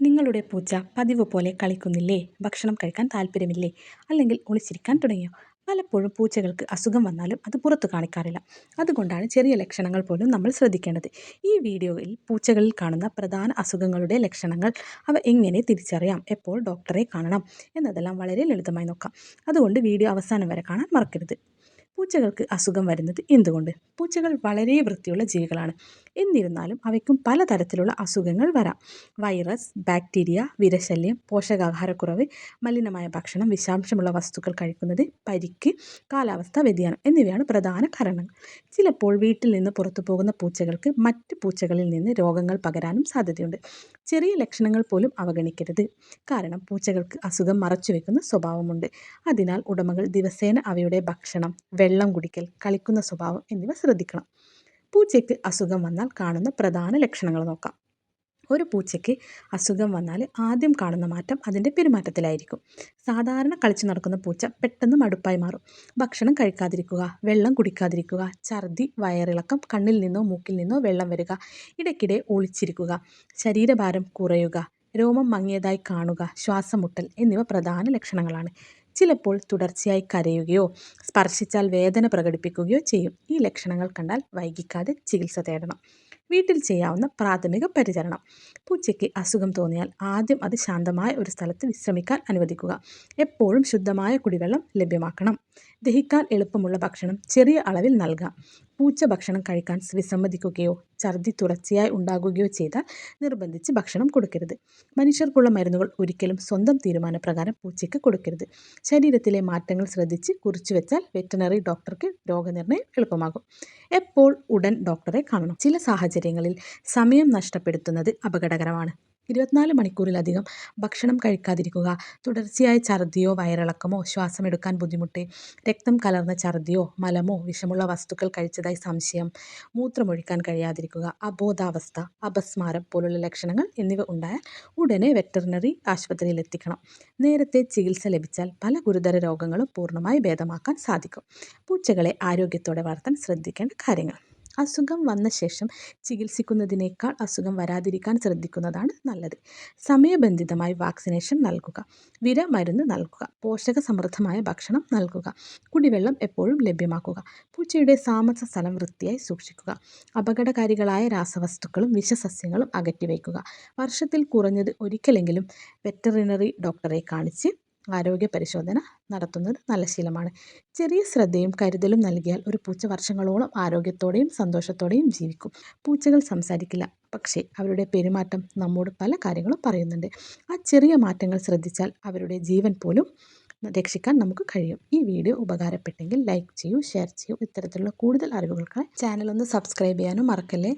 നിങ്ങളുടെ പൂച്ച പതിവ് പോലെ കളിക്കുന്നില്ലേ? ഭക്ഷണം കഴിക്കാൻ താല്പര്യമില്ലേ? അല്ലെങ്കിൽ ഒളിച്ചിരിക്കാൻ തുടങ്ങിയോ? പലപ്പോഴും പൂച്ചകൾക്ക് അസുഖം വന്നാലും അത് പുറത്തു കാണിക്കാറില്ല. അതുകൊണ്ടാണ് ചെറിയ ലക്ഷണങ്ങൾ പോലും നമ്മൾ ശ്രദ്ധിക്കേണ്ടത്. ഈ വീഡിയോയിൽ പൂച്ചകളിൽ കാണുന്ന പ്രധാന അസുഖങ്ങളുടെ ലക്ഷണങ്ങൾ, അവ എങ്ങനെ തിരിച്ചറിയാം, എപ്പോൾ ഡോക്ടറെ കാണണം എന്നതെല്ലാം വളരെ ലളിതമായി നോക്കാം. അതുകൊണ്ട് വീഡിയോ അവസാനം വരെ കാണാൻ മറക്കരുത്. പൂച്ചകൾക്ക് അസുഖം വരുന്നത് എന്തുകൊണ്ട്? പൂച്ചകൾ വളരെ വൃത്തിയുള്ള ജീവികളാണ്. എന്നിരുന്നാലും അവയ്ക്കും പലതരത്തിലുള്ള അസുഖങ്ങൾ വരാം. വൈറസ്, ബാക്ടീരിയ, വിരശല്യം, പോഷകാഹാരക്കുറവ്, മലിനമായ ഭക്ഷണം, വിഷാംശമുള്ള വസ്തുക്കൾ കഴിക്കുന്നത്, പരിക്ക്, കാലാവസ്ഥാ വ്യതിയാനം എന്നിവയാണ് പ്രധാന കാരണങ്ങൾ. ചിലപ്പോൾ വീട്ടിൽ നിന്ന് പുറത്തു പോകുന്ന പൂച്ചകൾക്ക് മറ്റ് പൂച്ചകളിൽ നിന്ന് രോഗങ്ങൾ പകരാനും സാധ്യതയുണ്ട്. ചെറിയ ലക്ഷണങ്ങൾ പോലും അവഗണിക്കരുത്. കാരണം പൂച്ചകൾക്ക് അസുഖം മറച്ചുവെക്കുന്ന സ്വഭാവമുണ്ട്. അതിനാൽ ഉടമകൾ ദിവസേന അവയുടെ ഭക്ഷണം, വെള്ളം കുടിക്കൽ, കളിക്കുന്ന സ്വഭാവം എന്നിവ ശ്രദ്ധിക്കണം. പൂച്ചയ്ക്ക് അസുഖം വന്നാൽ കാണുന്ന പ്രധാന ലക്ഷണങ്ങൾ നോക്കാം. ഒരു പൂച്ചയ്ക്ക് അസുഖം വന്നാൽ ആദ്യം കാണുന്ന മാറ്റം അതിൻ്റെ പെരുമാറ്റത്തിലായിരിക്കും. സാധാരണ കളിച്ചു നടക്കുന്ന പൂച്ച പെട്ടെന്ന് മടുപ്പായി മാറും. ഭക്ഷണം കഴിക്കാതിരിക്കുക, വെള്ളം കുടിക്കാതിരിക്കുക, ഛർദി, വയറിളക്കം, കണ്ണിൽ നിന്നോ മൂക്കിൽ നിന്നോ വെള്ളം വരിക, ഇടയ്ക്കിടെ ഒളിച്ചിരിക്കുക, ശരീരഭാരം കുറയുക, രോമം മങ്ങിയതായി കാണുക, ശ്വാസം മുട്ടൽ എന്നിവ പ്രധാന ലക്ഷണങ്ങളാണ്. ചിലപ്പോൾ തുടർച്ചയായി കരയുകയോ സ്പർശിച്ചാൽ വേദന പ്രകടിപ്പിക്കുകയോ ചെയ്യും. ഈ ലക്ഷണങ്ങൾ കണ്ടാൽ വൈകിക്കാതെ ചികിത്സ തേടണം. വീട്ടിൽ ചെയ്യാവുന്ന പ്രാഥമിക പരിചരണം. പൂച്ചയ്ക്ക് അസുഖം തോന്നിയാൽ ആദ്യം അത് ശാന്തമായ ഒരു സ്ഥലത്ത് വിശ്രമിക്കാൻ അനുവദിക്കുക. എപ്പോഴും ശുദ്ധമായ കുടിവെള്ളം ലഭ്യമാക്കണം. ദഹിക്കാൻ എളുപ്പമുള്ള ഭക്ഷണം ചെറിയ അളവിൽ നൽകാം. പൂച്ച ഭക്ഷണം കഴിക്കാൻ വിസമ്മതിക്കുകയോ ഛർദി തുടർച്ചയായി ഉണ്ടാകുകയോ ചെയ്താൽ നിർബന്ധിച്ച് ഭക്ഷണം കൊടുക്കരുത്. മനുഷ്യർക്കുള്ള മരുന്നുകൾ ഒരിക്കലും സ്വന്തം തീരുമാനപ്രകാരം പൂച്ചയ്ക്ക് കൊടുക്കരുത്. ശരീരത്തിലെ മാറ്റങ്ങൾ ശ്രദ്ധിച്ച് കുറിച്ചുവെച്ചാൽ വെറ്ററിനറി ഡോക്ടർക്ക് രോഗനിർണയം എളുപ്പമാകും. എപ്പോൾ ഉടൻ ഡോക്ടറെ കാണണം. ചില സാഹചര്യങ്ങളിൽ സമയം നഷ്ടപ്പെടുത്തുന്നത് അപകടകരമാണ്. 24 മണിക്കൂറിലധികം ഭക്ഷണം കഴിക്കാതിരിക്കുക, തുടർച്ചയായ ഛർദിയോ വയറിളക്കമോ, ശ്വാസമെടുക്കാൻ ബുദ്ധിമുട്ട്, രക്തം കലർന്ന ഛർദിയോ മലമോ വിഷമുള്ള വസ്തുക്കൾ കഴിച്ചതായി സംശയം, മൂത്രമൊഴിക്കാൻ കഴിയാതിരിക്കുക, അബോധാവസ്ഥ, അപസ്മാരം പോലുള്ള ലക്ഷണങ്ങൾ എന്നിവ ഉണ്ടായാൽ ഉടനെ വെറ്ററിനറി ആശുപത്രിയിൽ എത്തിക്കണം. നേരത്തെ ചികിത്സ ലഭിച്ചാൽ പല ഗുരുതര രോഗങ്ങളും പൂർണ്ണമായി ഭേദമാക്കാൻ സാധിക്കും. പൂച്ചകളെ ആരോഗ്യത്തോടെ വളർത്താൻ ശ്രദ്ധിക്കേണ്ട കാര്യങ്ങൾ. അസുഖം വന്ന ശേഷം ചികിത്സിക്കുന്നതിനേക്കാൾ അസുഖം വരാതിരിക്കാൻ ശ്രദ്ധിക്കുന്നതാണ് നല്ലത്. സമയബന്ധിതമായി വാക്സിനേഷൻ നൽകുക, വിരമരുന്ന് നൽകുക, പോഷകസമൃദ്ധമായ ഭക്ഷണം നൽകുക, കുടിവെള്ളം എപ്പോഴും ലഭ്യമാക്കുക, പൂച്ചയുടെ താമസ സ്ഥലം വൃത്തിയായി സൂക്ഷിക്കുക, അപകടകാരികളായ രാസവസ്തുക്കളും വിഷസസ്യങ്ങളും അകറ്റിവയ്ക്കുക. വർഷത്തിൽ കുറഞ്ഞത് ഒരിക്കലെങ്കിലും വെറ്ററിനറി ഡോക്ടറെ കാണിച്ച് ആരോഗ്യ പരിശോധന നടത്തുന്നത് നല്ല ശീലമാണ്. ചെറിയ ശ്രദ്ധയും കരുതലും നൽകിയാൽ ഒരു പൂച്ച വർഷങ്ങളോളം ആരോഗ്യത്തോടെയും സന്തോഷത്തോടെയും ജീവിക്കും. പൂച്ചകൾ സംസാരിക്കില്ല, പക്ഷേ അവരുടെ പെരുമാറ്റം നമ്മോട് പല കാര്യങ്ങളും പറയുന്നുണ്ട്. ആ ചെറിയ മാറ്റങ്ങൾ ശ്രദ്ധിച്ചാൽ അവരുടെ ജീവൻ പോലും രക്ഷിക്കാൻ നമുക്ക് കഴിയും. ഈ വീഡിയോ ഉപകാരപ്പെട്ടെങ്കിൽ ലൈക്ക് ചെയ്യൂ, ഷെയർ ചെയ്യൂ. ഇത്തരത്തിലുള്ള കൂടുതൽ അറിവുകൾക്കായി ചാനൽ ഒന്ന് സബ്സ്ക്രൈബ് ചെയ്യാനും മറക്കല്ലേ.